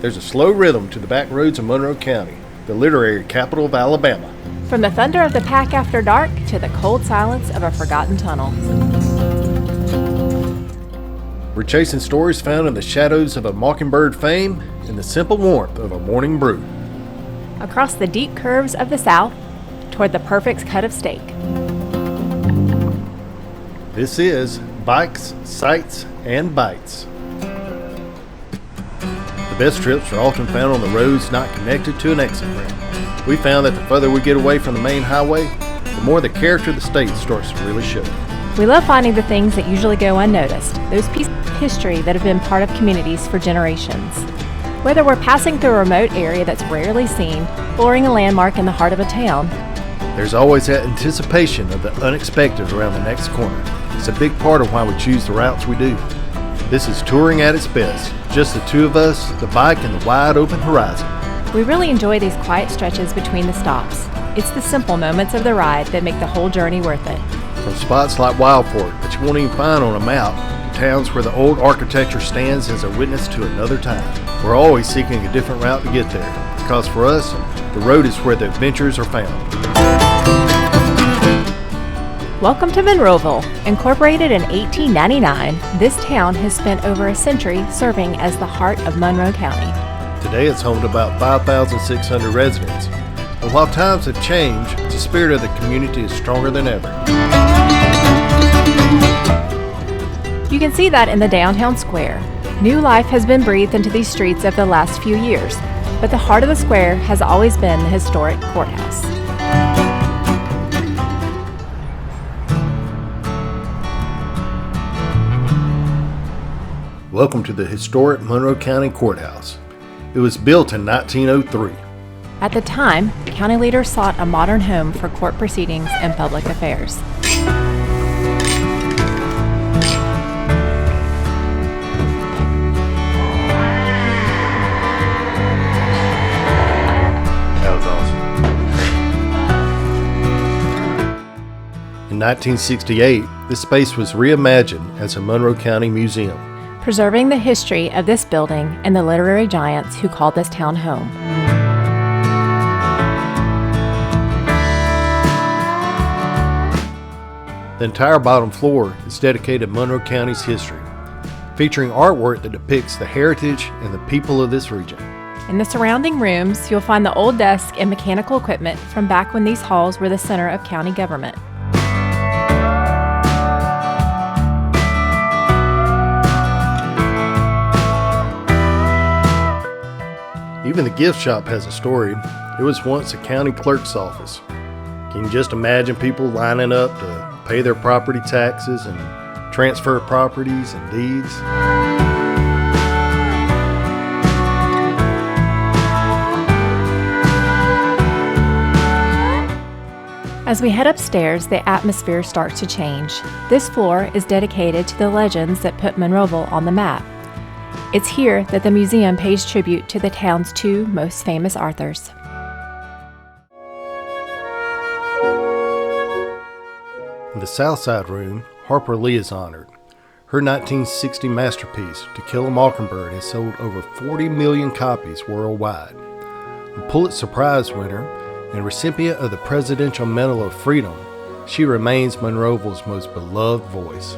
There's a slow rhythm to the back roads of Monroe County, the literary capital of Alabama. From the thunder of the pack after dark to the cold silence of a forgotten tunnel. We're chasing stories found in the shadows of a Mockingbird fame and the simple warmth of a morning brew. Across the deep curves of the South, toward the perfect cut of steak. This is Bikes, Sights, and Bites. The best trips are often found on the roads not connected to an exit ramp. We found that the further we get away from the main highway, the more the character of the state starts to really show. We love finding the things that usually go unnoticed, those pieces of history that have been part of communities for generations. Whether we're passing through a remote area that's rarely seen, or a landmark in the heart of a town, there's always that anticipation of the unexpected around the next corner. It's a big part of why we choose the routes we do. This is touring at its best, just the two of us, the bike, and the wide open horizon. We really enjoy these quiet stretches between the stops. It's the simple moments of the ride that make the whole journey worth it. From spots like Wild Fork that you won't even find on a map, to towns where the old architecture stands as a witness to another time. We're always seeking a different route to get there, because for us, the road is where the adventures are found. Welcome to Monroeville. Incorporated in 1899, this town has spent over a century serving as the heart of Monroe County. Today it's home to about 5,600 residents. And while times have changed, the spirit of the community is stronger than ever. You can see that in the downtown square. New life has been breathed into these streets over the last few years, but the heart of the square has always been the historic courthouse. Welcome to the historic Monroe County Courthouse. It was built in 1903. At the time, county leaders sought a modern home for court proceedings and public affairs. That was awesome. In 1968, this space was reimagined as a Monroe County Museum, preserving the history of this building and the literary giants who called this town home. The entire bottom floor is dedicated to Monroe County's history, featuring artwork that depicts the heritage and the people of this region. In the surrounding rooms, you'll find the old desk and mechanical equipment from back when these halls were the center of county government. Even the gift shop has a story. It was once a county clerk's office. Can you just imagine people lining up to pay their property taxes and transfer properties and deeds? As we head upstairs, the atmosphere starts to change. This floor is dedicated to the legends that put Monroeville on the map. It's here that the museum pays tribute to the town's two most famous authors. In the South Side room, Harper Lee is honored. Her 1960 masterpiece, To Kill a Mockingbird, has sold over 40 million copies worldwide. A Pulitzer Prize winner and recipient of the Presidential Medal of Freedom, she remains Monroeville's most beloved voice.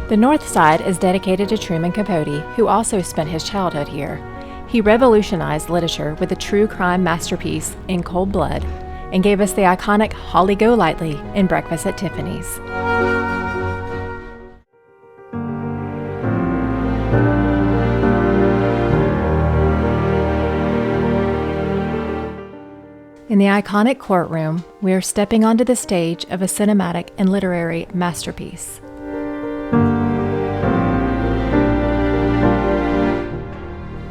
The North Side is dedicated to Truman Capote, who also spent his childhood here. He revolutionized literature with a true crime masterpiece, In Cold Blood, and gave us the iconic Holly Golightly in Breakfast at Tiffany's. In the iconic courtroom, we are stepping onto the stage of a cinematic and literary masterpiece.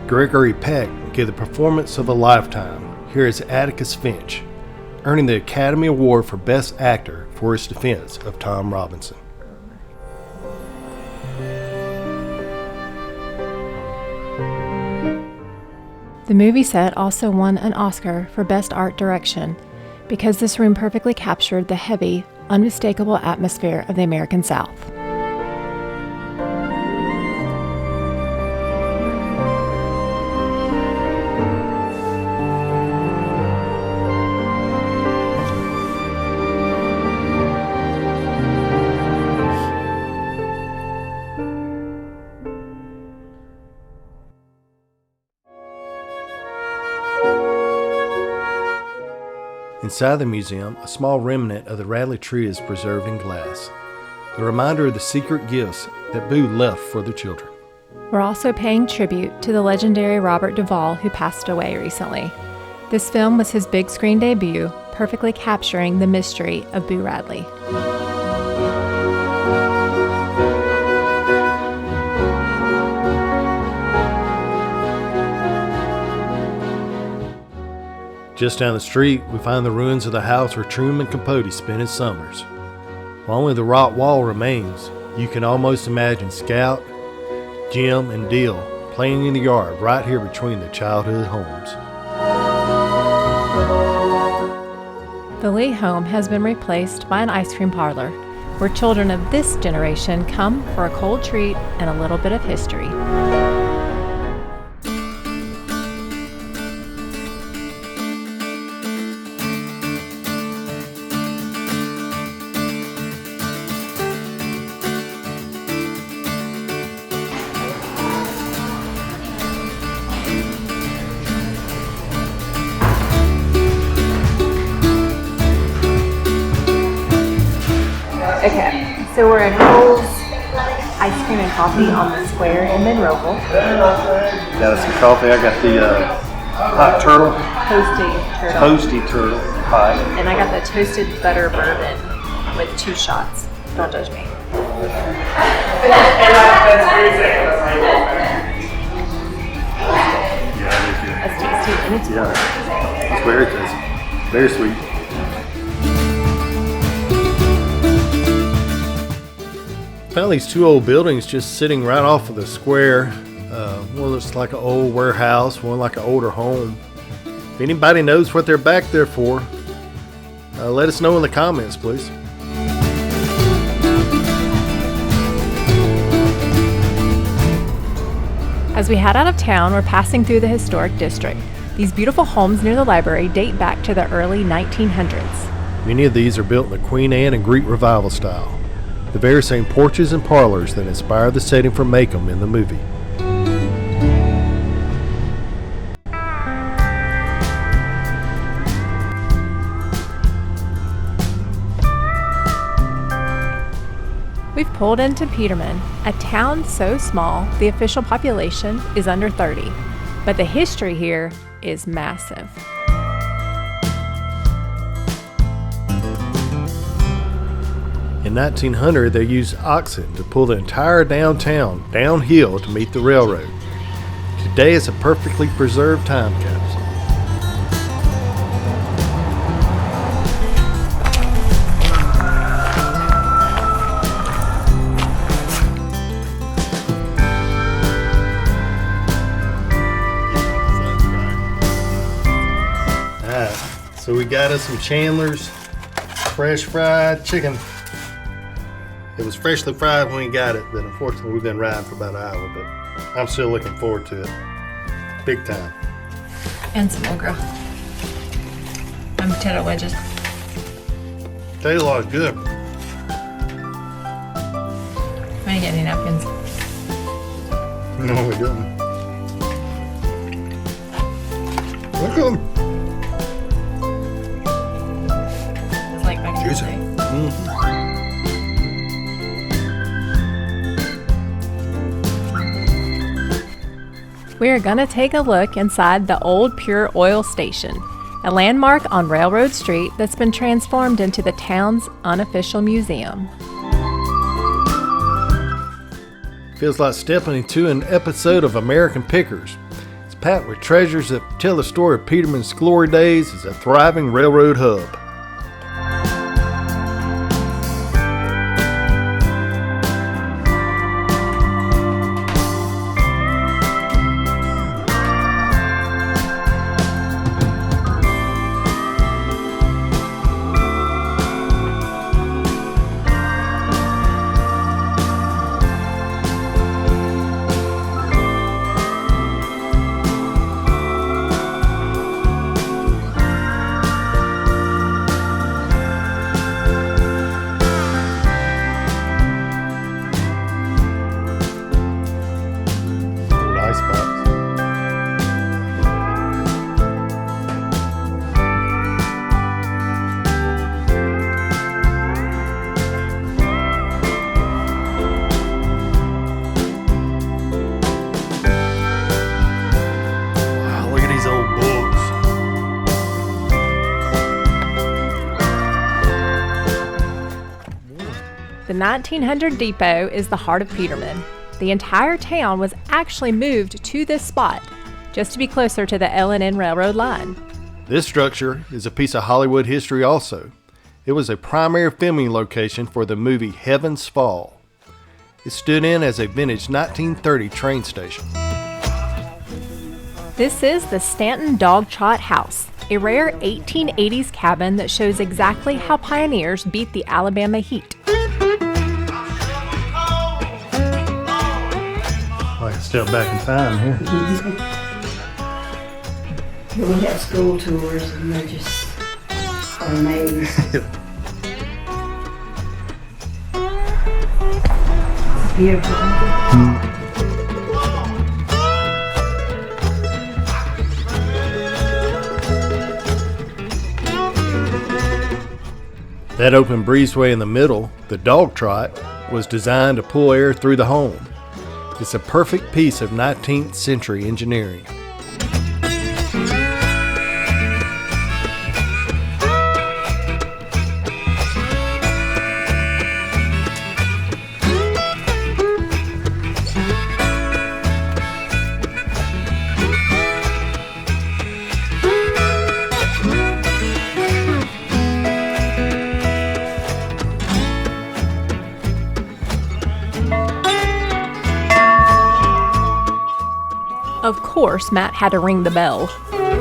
Gregory Peck gave the performance of a lifetime. Here is Atticus Finch, earning the Academy Award for Best Actor for his defense of Tom Robinson. The movie set also won an Oscar for Best Art Direction because this room perfectly captured the heavy, unmistakable atmosphere of the American South. Inside the museum, a small remnant of the Radley tree is preserved in glass, a reminder of the secret gifts that Boo left for the children. We're also paying tribute to the legendary Robert Duvall, who passed away recently. This film was his big screen debut, perfectly capturing the mystery of Boo Radley. Just down the street, we find the ruins of the house where Truman Capote spent his summers. While only the rock wall remains, you can almost imagine Scout, Jim, and Dill playing in the yard right here between the childhood homes. The Lee home has been replaced by an ice cream parlor, where children of this generation come for a cold treat and a little bit of history. Okay, so we're at Holmes Ice Cream and Coffee on the square in Monroeville. Got us some coffee. I got the hot turtle. Toasty turtle pie. And I got the toasted butter bourbon with 2 shots. Don't judge me. That's tasty and it's Yeah, it's very tasty. Very sweet. Found these 2 old buildings just sitting right off of the square. One looks like an old warehouse, one like an older home. If anybody knows what they're back there for, let us know in the comments, please. As we head out of town, we're passing through the historic district. These beautiful homes near the library date back to the early 1900s. Many of these are built in the Queen Anne and Greek Revival style, the very same porches and parlors that inspired the setting for Maycomb in the movie. We've pulled into Peterman, a town so small the official population is under 30, but the history here is massive. In 1900, they used oxen to pull the entire downtown downhill to meet the railroad. Today it's a perfectly preserved time capsule. So we got us some Chandler's fresh fried chicken. It was freshly fried when we got it, but unfortunately we've been riding for about an hour, but I'm still looking forward to it. Big time. And some okra. And potato wedges. Potato log is good. I didn't get any napkins. No, we didn't. Look at them. It's like back in the day. We are going to take a look inside the old Pure Oil Station, a landmark on Railroad Street that's been transformed into the town's unofficial museum. Feels like stepping into an episode of American Pickers. It's packed with treasures that tell the story of Peterman's glory days as a thriving railroad hub. The 1900 depot is the heart of Peterman. The entire town was actually moved to this spot just to be closer to the L&N Railroad line. This structure is a piece of Hollywood history also. It was a primary filming location for the movie Heaven's Fall. It stood in as a vintage 1930 train station. This is the Stanton Dog Trot House, a rare 1880s cabin that shows exactly how pioneers beat the Alabama heat. I can step back in time here. We have school tours and they're just amazing. It's beautiful. That open breezeway in the middle, the dog trot, was designed to pull air through the home. It's a perfect piece of 19th century engineering. Of course, Matt had to ring the bell. I'm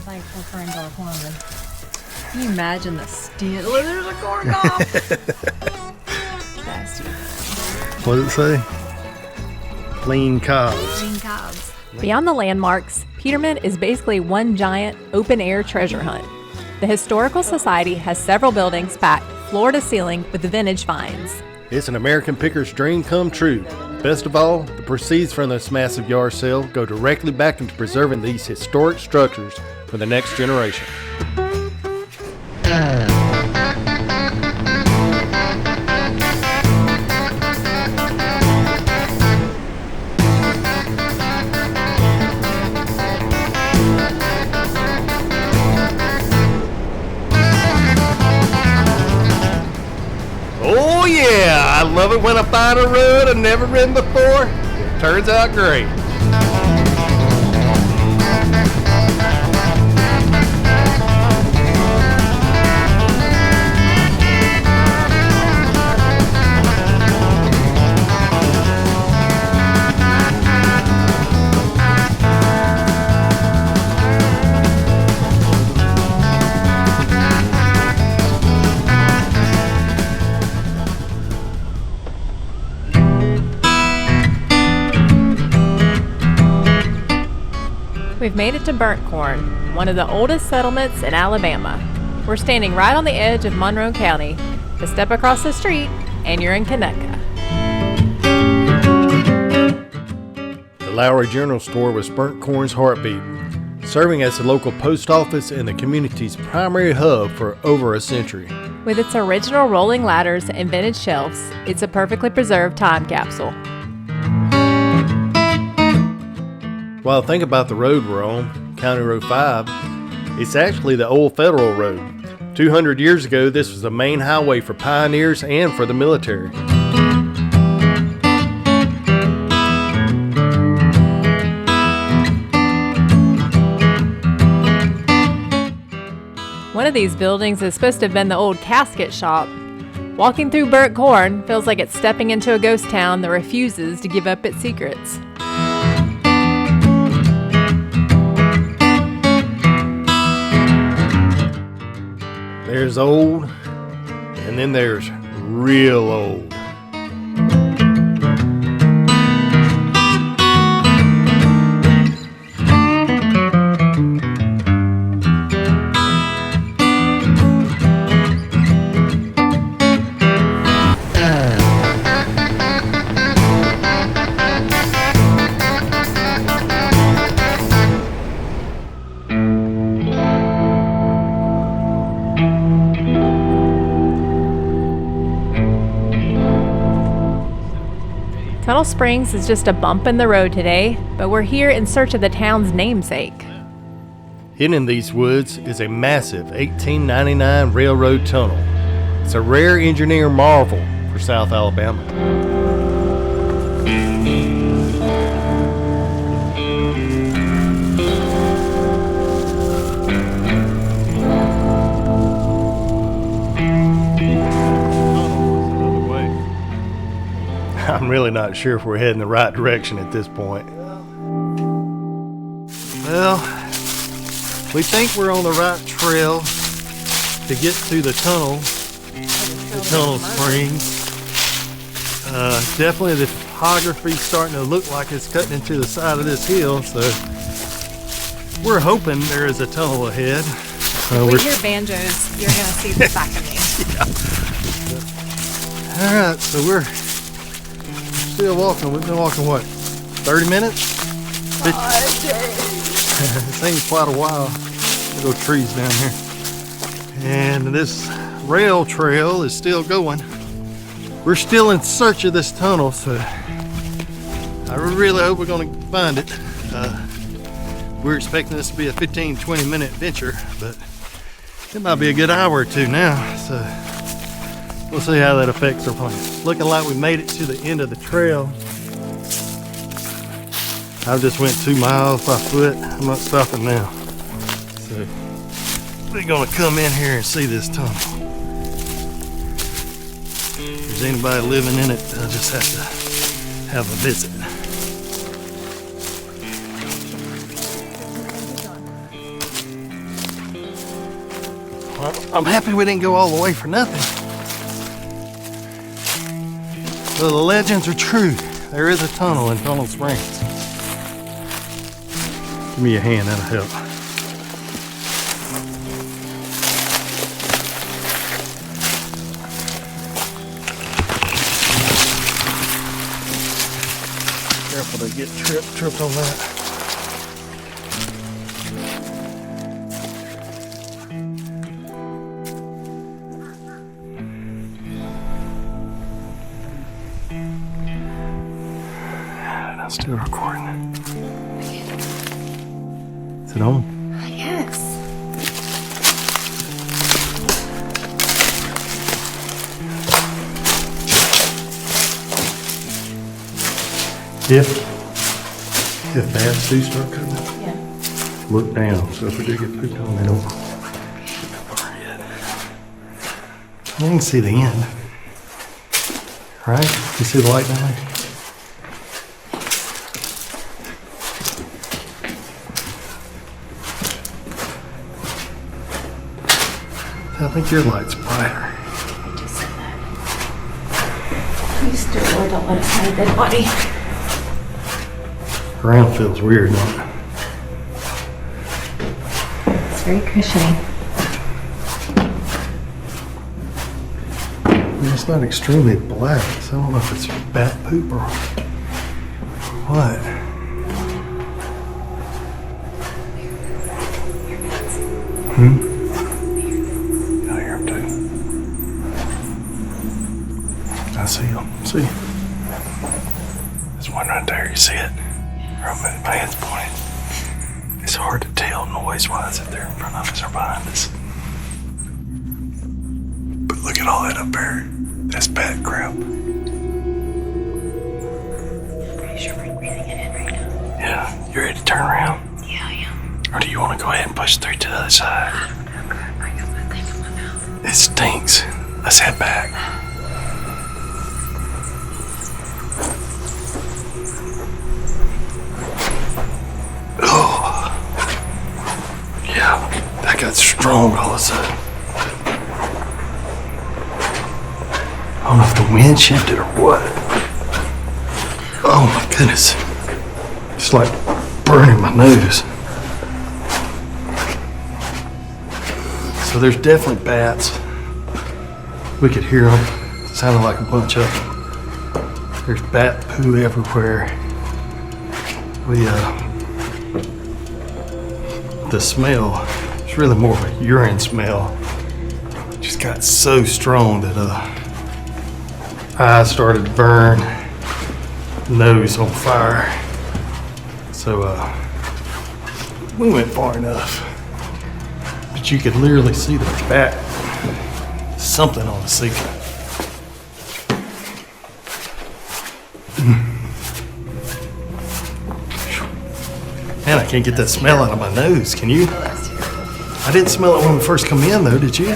thankful for indoor plumbing. Can you imagine the stench? Look, there's a corn cob. That's you. What does it say? Lean cobs. Green cobs. Beyond the landmarks, Peterman is basically one giant open-air treasure hunt. The Historical Society has several buildings packed floor to ceiling with vintage finds. It's an American picker's dream come true. Best of all, the proceeds from this massive yard sale go directly back into preserving these historic structures for the next generation. Oh yeah, I love it when I find a road I've never ridden before. It turns out great. We've made it to Burnt Corn, one of the oldest settlements in Alabama. We're standing right on the edge of Monroe County. A step across the street, and you're in Conecuh. The Lowry General Store was Burnt Corn's heartbeat, serving as the local post office and the community's primary hub for over a century. With its original rolling ladders and vintage shelves, it's a perfectly preserved time capsule. Well, think about the road we're on, County Road 5. It's actually the old federal road. 200 years ago, this was the main highway for pioneers and for the military. One of these buildings is supposed to have been the old casket shop. Walking through Burnt Corn feels like it's stepping into a ghost town that refuses to give up its secrets. There's old, and then there's real old. Tunnel Springs is just a bump in the road today, but we're here in search of the town's namesake. Hidden in these woods is a massive 1899 railroad tunnel. It's a rare engineer marvel for South Alabama. I'm really not sure if we're heading the right direction at this point. Well, we think we're on the right trail to get to the tunnel springs. Definitely the topography's starting to look like it's cutting into the side of this hill, so we're hoping there is a tunnel ahead. If we hear banjos, you're gonna see the back of me. Yeah. Alright, so we're still walking. We've been walking, what, 30 minutes? 50? It seems quite a while. Little trees down here. And this rail trail is still going. We're still in search of this tunnel, so I really hope we're going to find it. We're expecting this to be a 15-20 minute venture, but it might be a good hour or two now, so we'll see how that affects our plans. Looking like we made it to the end of the trail. I just went 2 miles by foot. I'm not stopping now. So we're gonna come in here and see this tunnel. If there's anybody living in it, I'll just have to have a visit. Well, I'm happy we didn't go all the way for nothing. So the legends are true. There is a tunnel in Tunnel Springs. Give me a hand, that'll help. Careful to get tripped on that. I'm still recording. Is it on? Yes. If bats do start coming, look down. So if we do get pooped on, they don't get that far yet. You can see the end, right? You see the light down there? I think your light's brighter. Just said that. Please, dear Lord, don't let us hide a dead body. Ground feels weird, don't it? It's very cushiony. I mean, it's not extremely black, so I don't know if it's bat poop or what. I hear him too. I see him. See? There's one right there. You see it? My hand's pointing. It's hard to tell noise-wise if they're in front of us or behind us. But look at all that up there. That's bat crap. Pretty sure we're breathing it in right now. Yeah. You ready to turn around? Yeah, I am. Or do you want to go ahead and push through to the other side? I got that thing in my mouth. It stinks. Let's head back. Oh. Yeah, that got strong all of a sudden. I don't know if the wind shifted or what. Oh my goodness. It's like burning my nose. So there's definitely bats. We could hear them. It sounded like a bunch of them. There's bat poo everywhere. The smell, it's really more of a urine smell. It just got so strong that eyes started to burn, nose on fire. So we went far enough. but you could literally see the back. Something on the ceiling. Man, I can't get that smell out of my nose. Can you? I didn't smell it when we first come in, though, did you?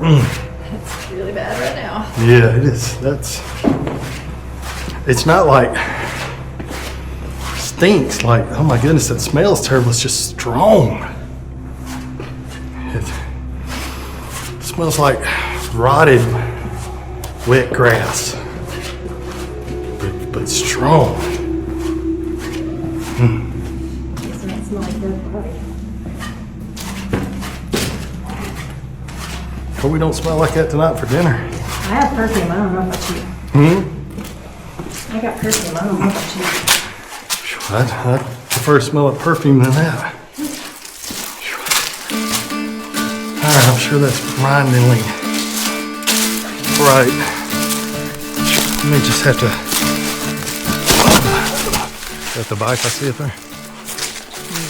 It's really bad right now. Yeah, it is. It's not like stinks. Like, oh my goodness, that smells terrible. It's just strong. It smells like rotted, wet grass, but strong. Doesn't it smell like dead body? Hope we don't smell like that tonight for dinner. I have perfume. I don't know about you. I got perfume. I don't know about you. I prefer to smell of perfume than that. Alright, I'm sure that's blindingly bright. I may just have to. Is that the bike I see up there?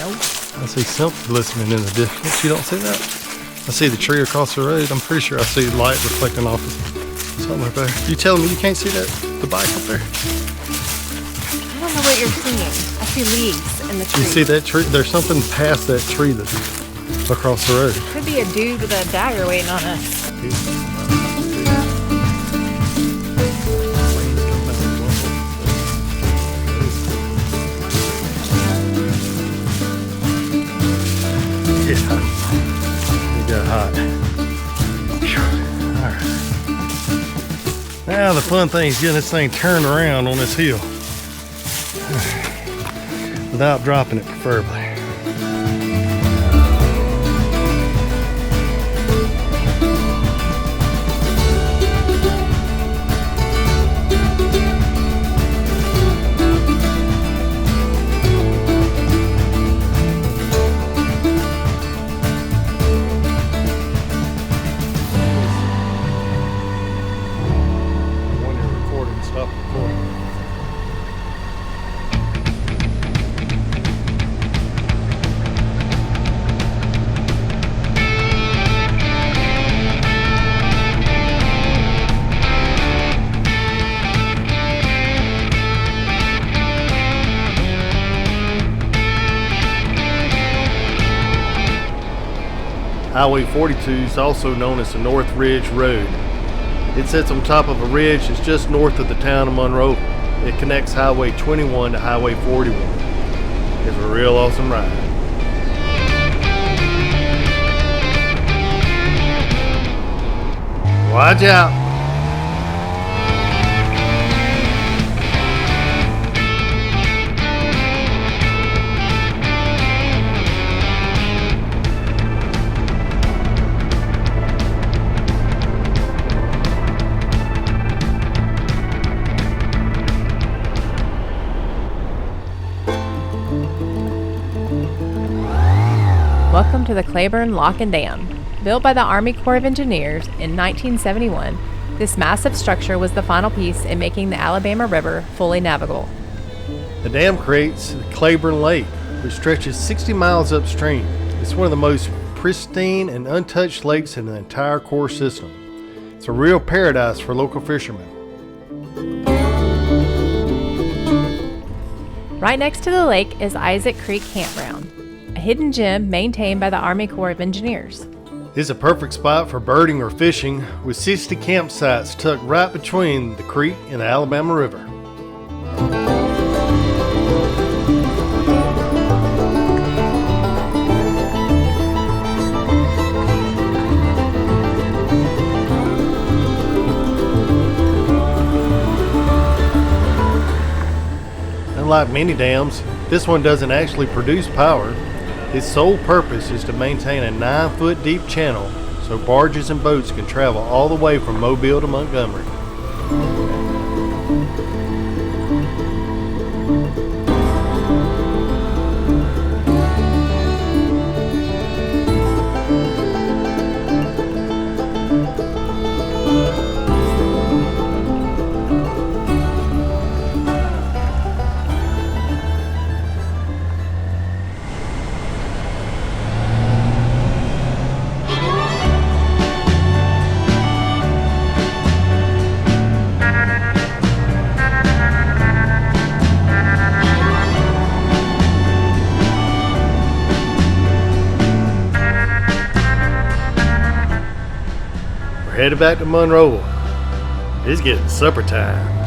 Nope. I see something glistening in the distance. You don't see that? I see the tree across the road. I'm pretty sure I see light reflecting off of something up there. You telling me you can't see that? The bike up there? I don't know what you're seeing. I see leaves in the tree. You see that tree? There's something past that tree that's across the road. Could be a dude with a dagger waiting on us. Yeah, it got hot. All right. Now the fun thing is getting this thing turned around on this hill without dropping it, preferably. When you're recording, stop recording. Highway 42 is also known as the North Ridge Road. It sits on top of a ridge that's just north of the town of Monroe. It connects Highway 21 to Highway 41. It's a real awesome ride. Watch out! Welcome to the Claiborne Lock and Dam. Built by the Army Corps of Engineers in 1971, this massive structure was the final piece in making the Alabama River fully navigable. The dam creates the Claiborne Lake, which stretches 60 miles upstream. It's one of the most pristine and untouched lakes in the entire Corps system. It's a real paradise for local fishermen. Right next to the lake is Isaac Creek Campground, a hidden gem maintained by the Army Corps of Engineers. It's a perfect spot for birding or fishing, with 60 campsites tucked right between the creek and the Alabama River. Unlike many dams, this one doesn't actually produce power. Its sole purpose is to maintain a 9-foot deep channel so barges and boats can travel all the way from Mobile to Montgomery. headed back to Monroeville. It's getting supper time.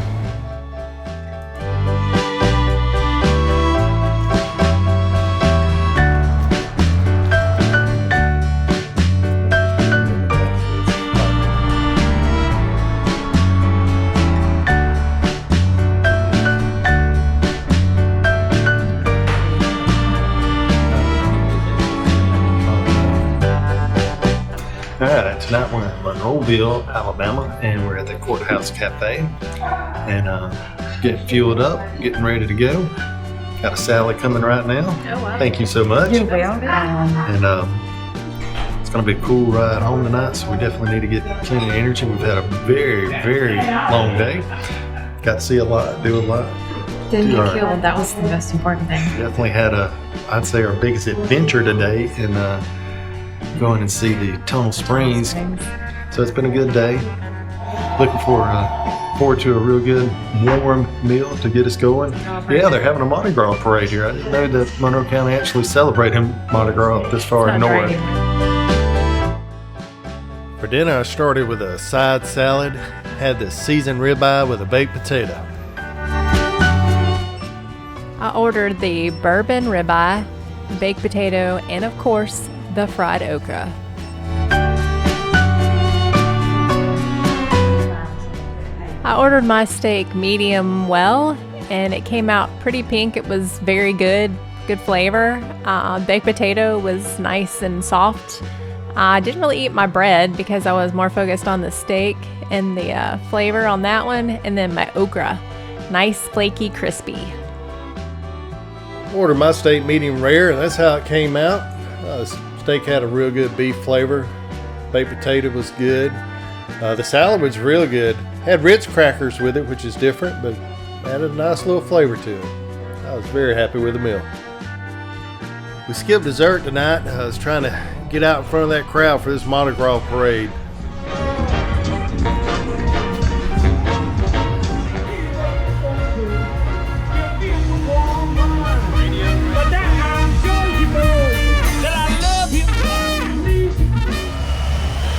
Alright, tonight we're in Monroeville, Alabama, and we're at the Courthouse Cafe, and getting fueled up, getting ready to go. Got a salad coming right now. Oh, wow. Thank you so much. You're welcome. And it's going to be a cool ride home tonight, so we definitely need to get plenty of energy. We've had a very, very long day. Got to see a lot, do a lot. Didn't Do get our- killed. That was the most important thing. Definitely had I'd say our biggest adventure today in going and see the Tunnel Springs. So it's been a good day. Looking forward to a real good warm meal to get us going. Yeah, they're having a Mardi Gras Parade here. I didn't know that Monroe County actually celebrated Mardi Gras this far north. For dinner, I started with a side salad, had the seasoned ribeye with a baked potato. I ordered the bourbon ribeye, baked potato, and of course, the fried okra. I ordered my steak medium well, and it came out pretty pink. It was very good flavor. Baked potato was nice and soft. I didn't really eat my bread because I was more focused on the steak and the flavor on that one, and then my okra, nice, flaky, crispy. Ordered my steak medium rare, and that's how it came out. The steak had a real good beef flavor. Baked potato was good. The salad was real good. Had Ritz crackers with it, which is different, but added a nice little flavor to it. I was very happy with the meal. We skipped dessert tonight. I was trying to get out in front of that crowd for this Mardi Gras Parade.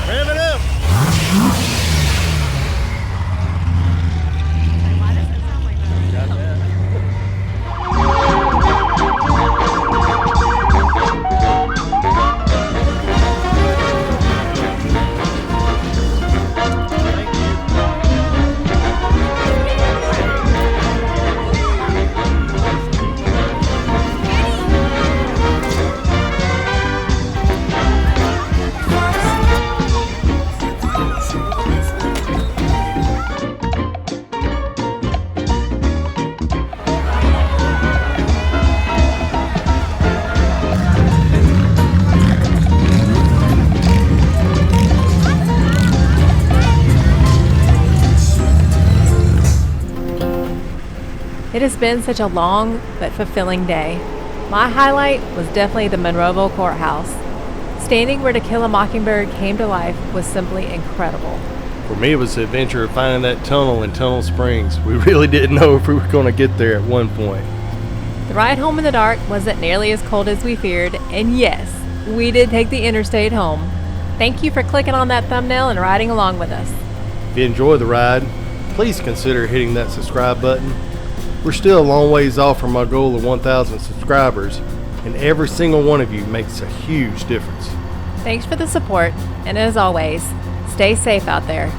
Rev it up! It has been such a long but fulfilling day. My highlight was definitely the Monroeville Courthouse. Standing where To Kill a Mockingbird came to life was simply incredible. For me, it was the adventure of finding that tunnel in Tunnel Springs. We really didn't know if we were going to get there at one point. The ride home in the dark wasn't nearly as cold as we feared, and yes, we did take the interstate home. Thank you for clicking on that thumbnail and riding along with us. If you enjoy the ride, please consider hitting that subscribe button. We're still a long ways off from our goal of 1,000 subscribers, and every single one of you makes a huge difference. Thanks for the support, and as always, stay safe out there.